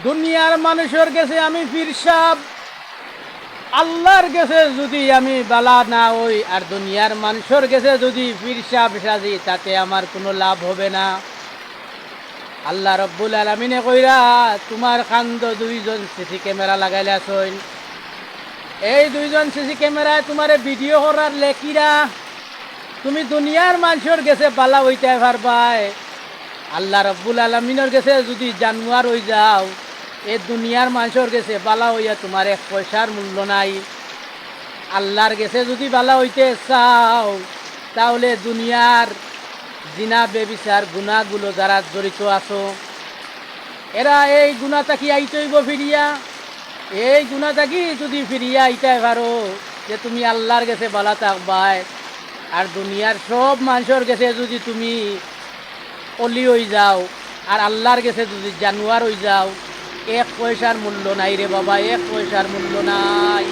দুনিয়ার মানুষের কাছে আমি ফিরসাব, আল্লাহর কাছে যদি আমি বালা না হই আর দুনিয়ার মানুষের কাছে যদি ফিরসাব সাজি, তাতে আমার কোনো লাভ হবে না। আল্লাহ রব্বুল আলামিনে কইরা তোমার খান্দ দুইজন সিসি ক্যামেরা লাগাইলাছইন। এই দুইজন সিসি ক্যামেরায় তোমারে ভিডিও করার লেকিরা তুমি দুনিয়ার মানুষের কাছে বালা হইতে পারবাই। আল্লাহ রব্বুল আলামিনের কাছে যদি জানোয়ার হয়ে যাও, এ দুনিয়ার মানুষের কাছে বালা হইয়া তোমার এক পয়সার মূল্য নাই। আল্লাহর কাছে যদি বালা হইতে চাও, তাহলে দুনিয়ার জিনা বেবিচার গুণাগুলো যারা জড়িত আছো, এরা এই গুণা থাকি আইতেইব ফিরিয়া। এই গুণা থাকি যদি ফিরিয়া আইতে পারো, যে তুমি আল্লাহর কাছে বালা থাকবাই। আর দুনিয়ার সব মানুষের কাছে যদি তুমি অলি হয়ে যাও, আর আল্লাহর কাছে যদি জানোয়ার হয়ে যাও, এক পয়সার মূল্য নাই রে বাবা, এক পয়সার মূল্য নাই।